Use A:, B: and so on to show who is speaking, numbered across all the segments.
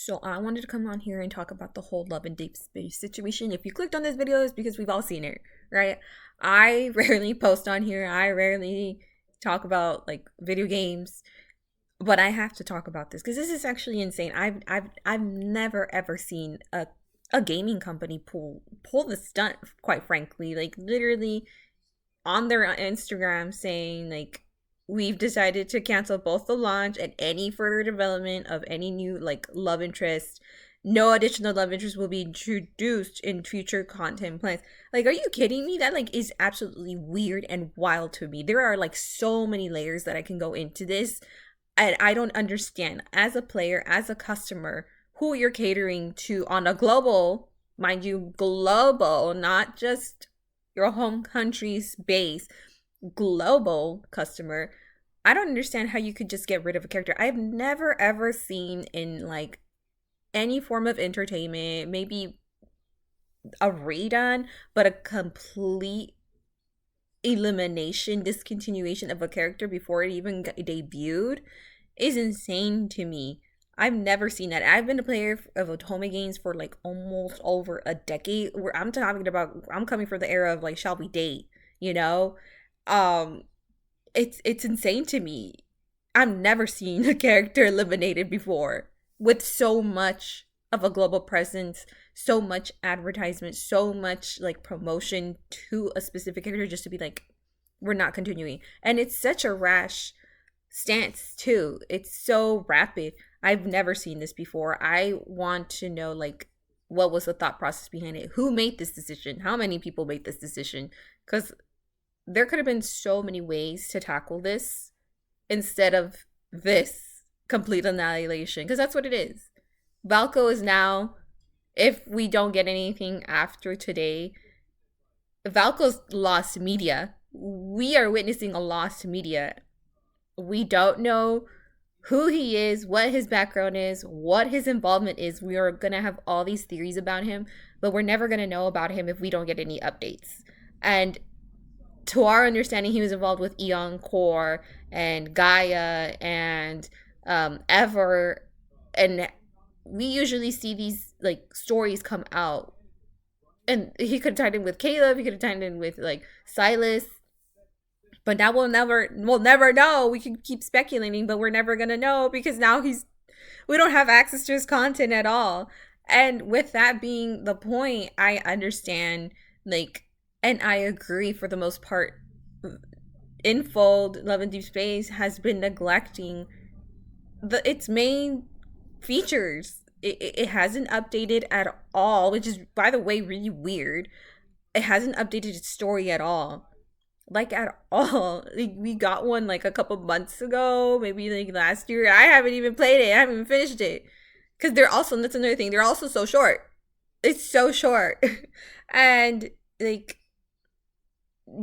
A: So I wanted to come on here and talk about the whole love and deep space situation. If you clicked on this video, it's because we've all seen it, right? I rarely post on here. I rarely talk about like video games, but I have to talk about this because this is actually insane. I've never ever seen a gaming company pull the stunt, quite frankly. Like literally on their Instagram saying like we've decided to cancel both the launch and any further development of any new like love interest. No additional love interest will be introduced in future content plans. Like, are you kidding me? That like is absolutely weird and wild to me. There are like so many layers that I can go into this, and I don't understand as a player, as a customer, who you're catering to on a global, mind you, global, not just your home country's base, global customer. I don't understand how you could just get rid of a character. I've never ever seen in like any form of entertainment, maybe a redone, but a complete elimination, discontinuation of a character before it even got debuted is insane to me. I've never seen that. I've been a player of otome games for like almost over a decade. Where I'm talking about, I'm coming from the era of like, shall we date? You know, um, it's insane to me. I've never seen a character eliminated before with so much of a global presence, so much advertisement, so much like promotion to a specific character just to be like, we're not continuing. And it's such a rash stance too. It's so rapid. I've never seen this before. I want to know like what was the thought process behind it? Who made this decision? How many people made this decision? Because there could have been so many ways to tackle this instead of this complete annihilation, because that's what it is. Valko is now, if we don't get anything after today, Valko's lost media. We are witnessing a lost media. We don't know who he is, what his background is, what his involvement is. We are going to have all these theories about him, but we're never going to know about him if we don't get any updates. And to our understanding, he was involved with Eon Core and Gaia and Ever. And we usually see these like stories come out. And he could have tied in with Caleb, he could have tied in with like Silas. But now we'll never know. We can keep speculating, but we're never gonna know because now we don't have access to his content at all. And with that being the point, I understand like, and I agree for the most part, Infold, Love and Deep Space has been neglecting its main features. It hasn't updated at all, which is, by the way, really weird. It hasn't updated its story at all. Like at all. Like, we got one like a couple months ago, maybe like last year. I haven't even played it. I haven't even finished it. Because they're also, that's another thing, they're also so short. It's so short. And like,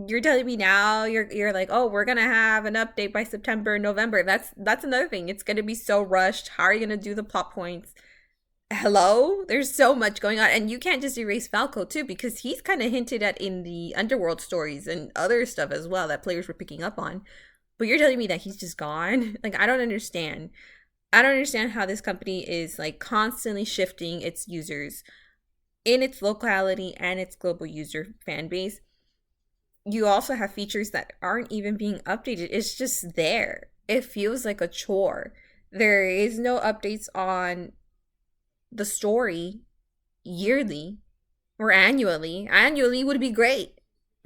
A: you're telling me now you're like, oh, we're gonna have an update by September, November. That's another thing. It's gonna be so rushed. How are you gonna do the plot points? Hello? There's so much going on. And you can't just erase Valko too, because he's kind of hinted at in the underworld stories and other stuff as well that players were picking up on. But you're telling me that he's just gone? Like, I don't understand. I don't understand how this company is like constantly shifting its users in its locality and its global user fan base. You also have features that aren't even being updated. It's just there. It feels like a chore. There is no updates on the story yearly or annually. Annually would be great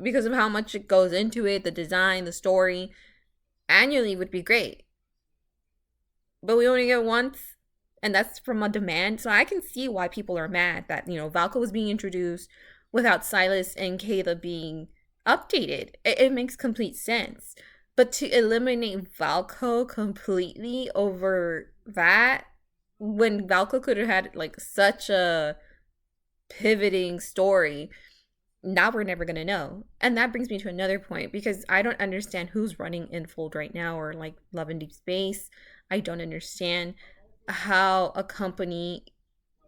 A: because of how much it goes into it, the design, the story. Annually would be great. But we only get once, and that's from a demand. So I can see why people are mad that, Valko was being introduced without Silas and Kayla being updated. It makes complete sense. But to eliminate Valko completely over that, when Valko could have had like such a pivoting story, now we're never gonna know. And that brings me to another point, because I don't understand who's running Infold right now, or like Love and Deep Space. I don't understand how a company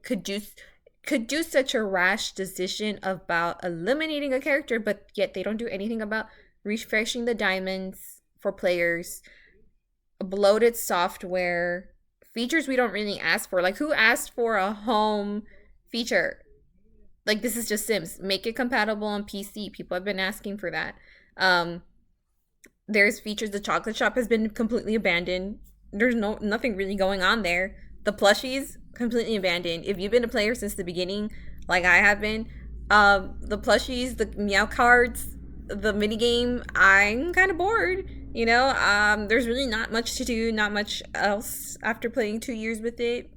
A: could do such a rash decision about eliminating a character, but yet they don't do anything about refreshing the diamonds for players, bloated software, features we don't really ask for. Like, who asked for a home feature? Like, this is just Sims. Make it compatible on PC. People have been asking for that. Um, there's features. The chocolate shop has been completely abandoned. There's nothing really going on there. The plushies completely abandoned. If you've been a player since the beginning, like I have been, the plushies, the meow cards, the mini game, I'm kind of bored. There's really not much to do, not much else after playing 2 years with it.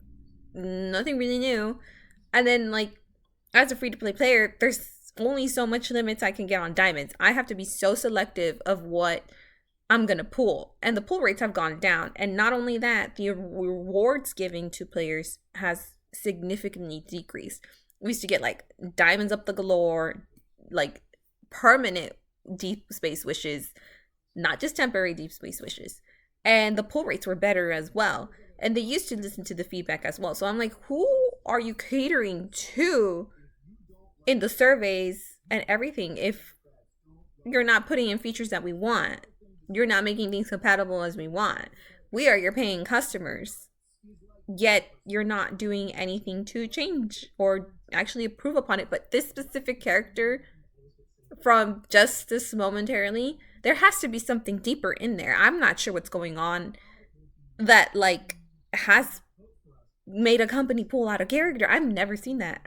A: Nothing really new. And then, like, as a free to play player, there's only so much limits I can get on diamonds. I have to be so selective of what I'm going to pull. And the pull rates have gone down. And not only that, the rewards giving to players has significantly decreased. We used to get like diamonds up the galore, like permanent deep space wishes, not just temporary deep space wishes. And the pull rates were better as well. And they used to listen to the feedback as well. So I'm like, who are you catering to in the surveys and everything if you're not putting in features that we want? You're not making things compatible as we want. We are your paying customers, yet you're not doing anything to change or actually improve upon it. But this specific character, from just this momentarily, there has to be something deeper in there. I'm not sure what's going on that like has made a company pull out a character. I've never seen that.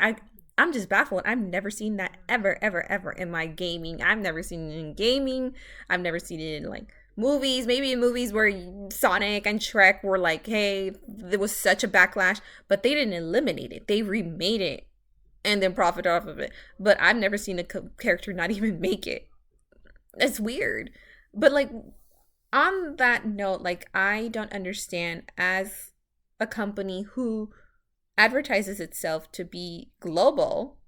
A: I'm just baffled. I've never seen that ever, ever, ever in my gaming. I've never seen it in gaming. I've never seen it in like movies. Maybe in movies where Sonic and Shrek were like, hey, there was such a backlash, but they didn't eliminate it. They remade it and then profit off of it. But I've never seen a character not even make it. It's weird. But like, on that note, like, I don't understand, as a company who advertises itself to be global,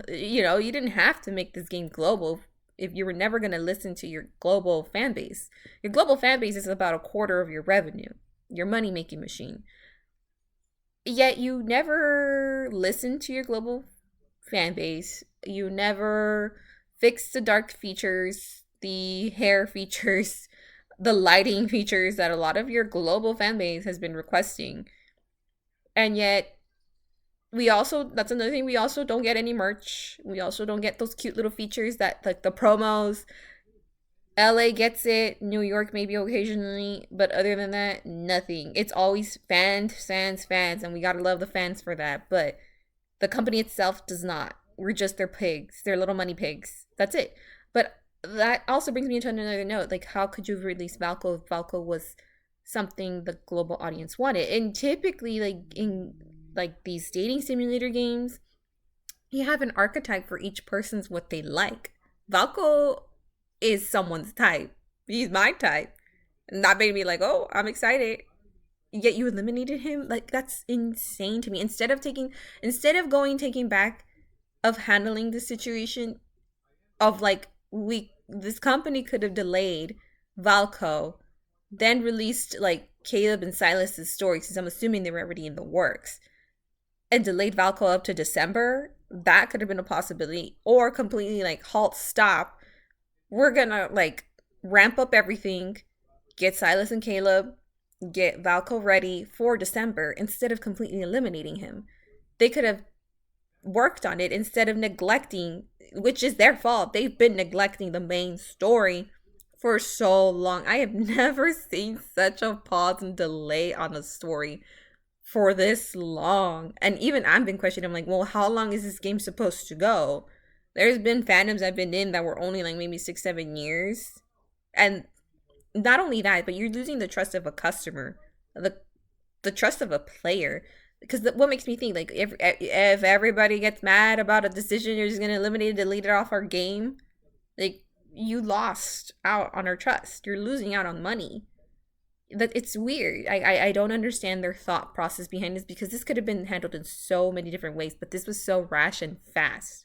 A: you didn't have to make this game global if you were never going to listen to your global fan base. Your global fan base is about a quarter of your revenue, your money making machine. Yet you never listen to your global fan base. You never fix the dark features, the hair features, the lighting features that a lot of your global fan base has been requesting. And yet, that's another thing, we also don't get any merch. We also don't get those cute little features that, like, the promos. LA gets it, New York maybe occasionally, but other than that, nothing. It's always fans, and we gotta love the fans for that. But the company itself does not. We're just their pigs, their little money pigs. That's it. But that also brings me to another note. Like, how could you release Valko if Valko was something the global audience wanted? And typically, like, in like these dating simulator games, you have an archetype for each person's what they like. Valko is someone's type. He's my type. And that made me like, oh, I'm excited. Yet you eliminated him? Like, that's insane to me. Instead of taking back of handling the situation of like, this company could have delayed Valko, then released like Caleb and Silas's story, since I'm assuming they were already in the works, and delayed Valko up to December. That could have been a possibility. Or completely like stop. We're gonna like ramp up everything, get Silas and Caleb, get Valko ready for December, instead of completely eliminating him. They could have worked on it instead of neglecting, which is their fault. They've been neglecting the main story for so long. I have never seen such a pause and delay on a story for this long. And even I've been questioning, I'm like, well, how long is this game supposed to go? There's been fandoms I've been in that were only like maybe 6-7 years. And not only that, but you're losing the trust of a customer, the trust of a player. Because what makes me think, like, if everybody gets mad about a decision, you're just going to eliminate and delete it off our game? Like, you lost out on our trust. You're losing out on money. That it's weird. I don't understand their thought process behind this, because this could have been handled in so many different ways, but this was so rash and fast.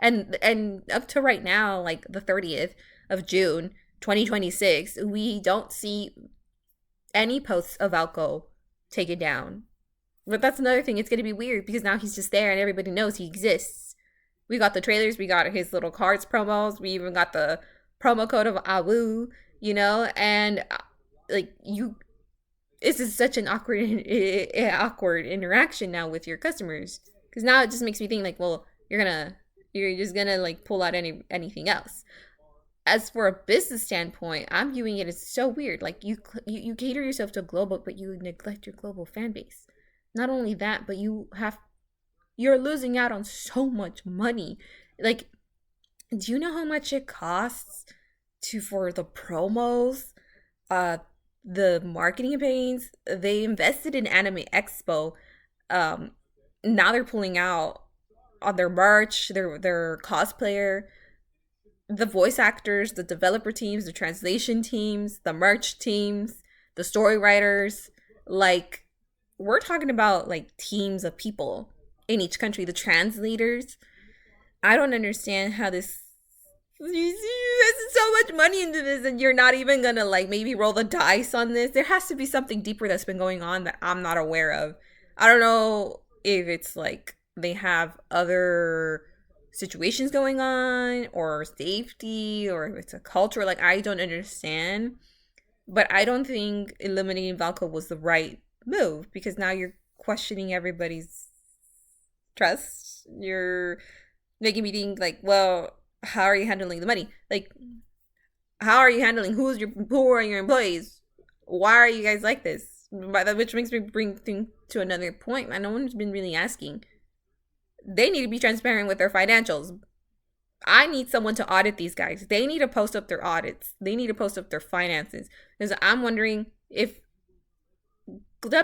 A: And up to right now, like the 30th of June, 2026, we don't see any posts of Valko taken down. But that's another thing. It's going to be weird because now he's just there and everybody knows he exists. We got the trailers. We got his little cards promos. We even got the promo code of Awu, and like this is such an awkward interaction now with your customers, because now it just makes me think like, well, you're just gonna like pull out anything else. As for a business standpoint, I'm viewing it as so weird. Like you cater yourself to global, but you neglect your global fan base. Not only that, but you're losing out on so much money. Like, do you know how much it costs to for the promos, uh, the marketing campaigns? They invested in Anime Expo. Um, Now they're pulling out on their merch, their cosplayer, the voice actors, the developer teams, the translation teams, the merch teams, the story writers. Like, we're talking about like teams of people in each country, the translators. I don't understand how this. There's so much money into this, and you're not even gonna like maybe roll the dice on this. There has to be something deeper that's been going on that I'm not aware of. I don't know if it's like they have other situations going on or safety or if it's a culture. Like, I don't understand. But I don't think eliminating Valko was the right move, because now you're questioning everybody's trust. You're making me think like, well, how are you handling the money? Like, how are you handling who are your employees? Why are you guys like this? Which makes me bring things to another point. And no one's been really asking. They need to be transparent with their financials. I need someone to audit these guys. They need to post up their audits. They need to post up their finances. Because I'm wondering if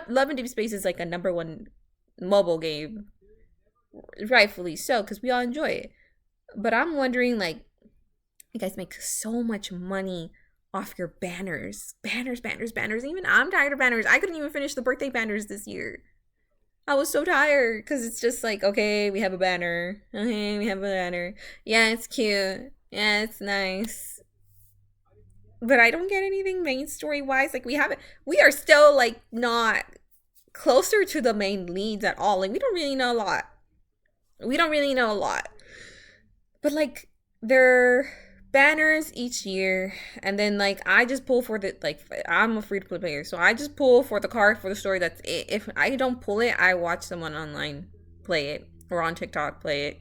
A: Love and Deep Space is like a number one mobile game, rightfully so, because we all enjoy it. But I'm wondering, like, you guys make so much money off your banners. Banners, banners, banners. Even I'm tired of banners. I couldn't even finish the birthday banners this year. I was so tired because it's just like, okay, we have a banner. Okay, we have a banner. Yeah, it's cute. Yeah, it's nice. But I don't get anything main story wise. Like, we are still like not closer to the main leads at all. Like, we don't really know a lot. We don't really know a lot. But like, they're banners each year, and then like I just pull for the like I'm a free to play player, so I just pull for the card for the story. That's it. If I don't pull it, I watch someone online play it or on TikTok play it.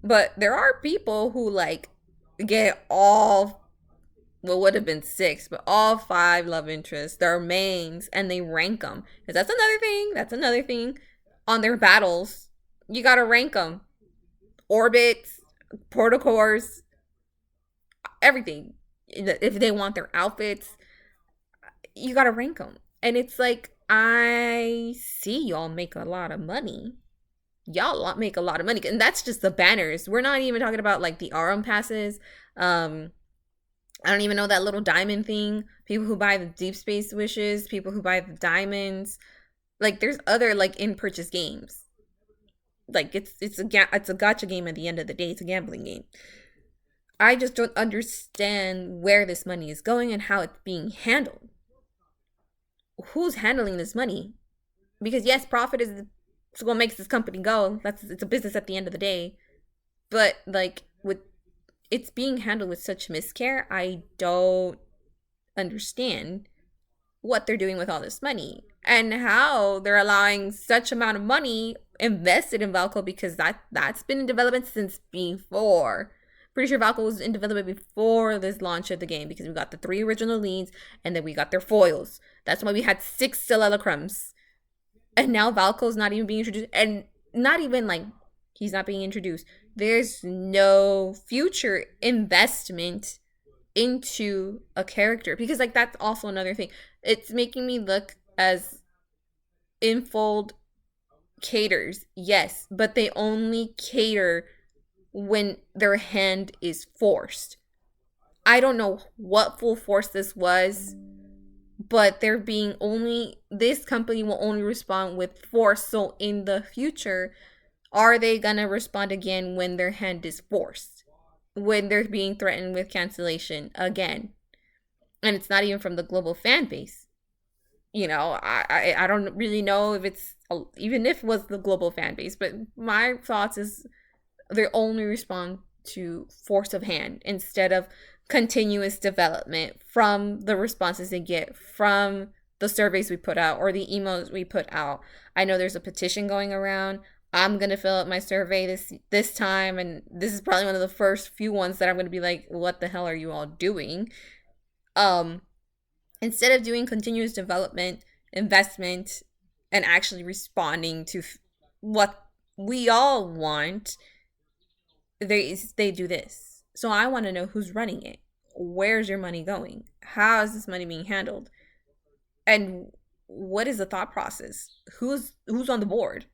A: But there are people who like get all what would have been six, but all five love interests, their mains, and they rank them. Because that's another thing. That's another thing. On their battles, you gotta rank them. Orbits, protocors, everything. If they want their outfits, you gotta rank them. And it's like, I see y'all make a lot of money. Y'all make a lot of money. And that's just the banners. We're not even talking about like the RM passes. I don't even know that little diamond thing. People who buy the deep space wishes, people who buy the diamonds. Like, there's other like in purchase games. Like, it's a gacha game at the end of the day. It's a gambling game. I just don't understand where this money is going and how it's being handled. Who's handling this money? Because yes, profit is what makes this company go. It's a business at the end of the day. But like, with it's being handled with such miscare, I don't understand what they're doing with all this money and how they're allowing such amount of money invested in Valko, because that's been in development since before. Pretty sure Valko was in development before this launch of the game, because we got the 3 original leads and then we got their foils. That's why we had 6 Solelacrums. And now Valko's not even being introduced, and not even like he's not being introduced. There's no future investment into a character, because like that's also another thing. It's making me look as Infold caters, yes, but they only cater when their hand is forced. I don't know what full force this was, but they're being only, this company will only respond with force. So in the future, are they gonna respond again when their hand is forced? When they're being threatened with cancellation again? And it's not even from the global fan base. You know, I don't really know if it's, even if it was the global fan base, but my thoughts is they only respond to force of hand instead of continuous development from the responses they get from the surveys we put out or the emails we put out. I know there's a petition going around. I'm gonna fill out my survey this time, and this is probably one of the first few ones that I'm gonna be like, "What the hell are you all doing?" Um, Instead of doing continuous development, investment, and actually responding to what we all want, they do this. So I want to know who's running it. Where's your money going? How is this money being handled? And what is the thought process? Who's on the board?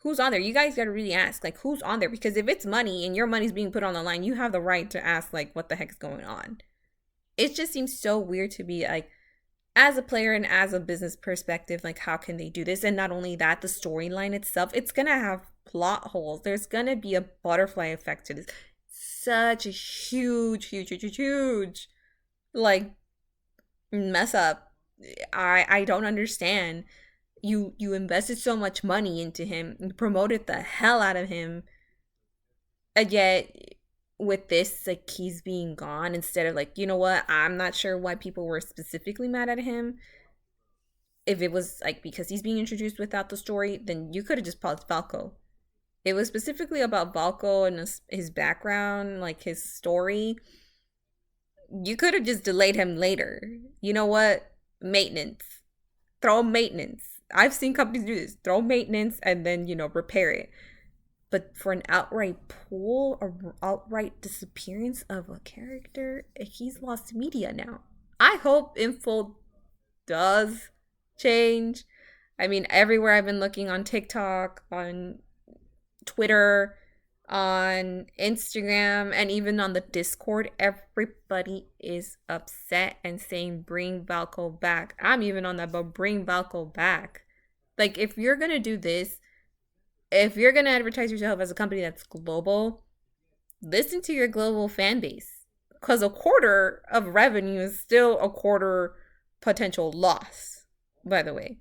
A: Who's on there? You guys got to really ask, like, who's on there? Because if it's money and your money's being put on the line, you have the right to ask, like, what the heck is going on? It just seems so weird to be like, as a player and as a business perspective, like, how can they do this? And not only that, the storyline itself, it's gonna have plot holes. There's gonna be a butterfly effect to this. Such a huge like mess up. I don't understand. You invested so much money into him, you promoted the hell out of him, and yet with this, like, he's being gone instead of, like, you know what, I'm not sure why people were specifically mad at him. If it was like because he's being introduced without the story, then you could have just paused Valko. It was specifically about Valko and his background, like his story. You could have just delayed him later. You know what? Maintenance. Throw maintenance. I've seen companies do this. Throw maintenance and then, repair it. But for an outright pull or outright disappearance of a character, he's lost media now. I hope Infold does change. I mean, everywhere I've been looking on TikTok, on Twitter, on Instagram, and even on the Discord, everybody is upset and saying, bring Valko back. I'm even on that, but bring Valko back. Like, if you're going to do this, if you're going to advertise yourself as a company that's global, listen to your global fan base. Because a quarter of revenue is still a quarter potential loss, by the way.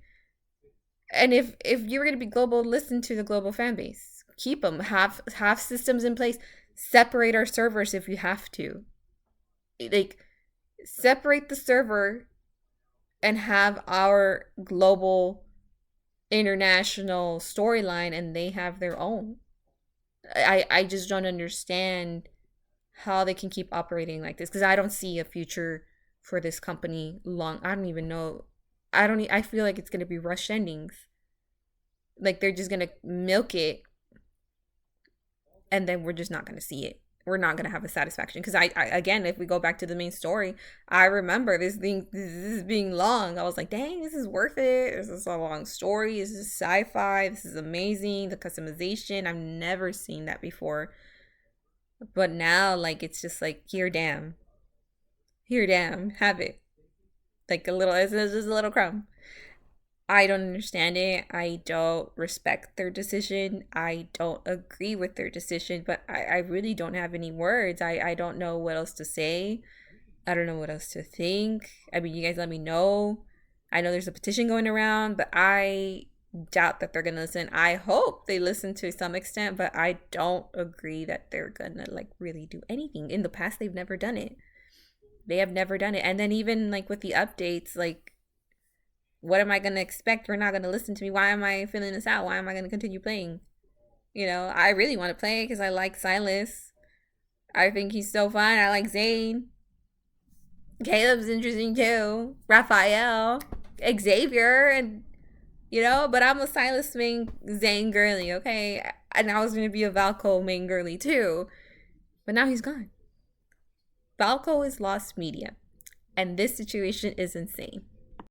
A: And if you're going to be global, listen to the global fan base. Keep them. Have systems in place. Separate our servers if you have to. Like, separate the server and have our global international storyline, and they have their own. I just don't understand how they can keep operating like this, because I don't see a future for this company long. I don't even know. I feel like it's going to be rush endings. Like, they're just going to milk it, and then we're just not going to see it. We're not going to have a satisfaction. Because I again, if we go back to the main story, I remember this being long. I was like, dang, this is worth it. This is a long story. This is sci-fi. This is amazing. The customization, I've never seen that before. But now, like, it's just like, here, damn, have it. Like, it's just a little crumb. I don't understand it. I don't respect their decision. I don't agree with their decision, but I really don't have any words. I don't know what else to say. I don't know what else to think. I mean, you guys let me know. I know there's a petition going around, but I doubt that they're going to listen. I hope they listen to some extent, but I don't agree that they're going to, like, really do anything. In the past, they've never done it. They have never done it. And then even, like, with the updates, like, what am I going to expect? You're not going to listen to me. Why am I filling this out? Why am I going to continue playing? I really want to play because I like Silas. I think he's so fun. I like Zane. Caleb's interesting too. Raphael. Xavier. And, but I'm a Silas main Zane girly, okay? And I was going to be a Valko main girly too. But now he's gone. Valko is lost media. And this situation is insane.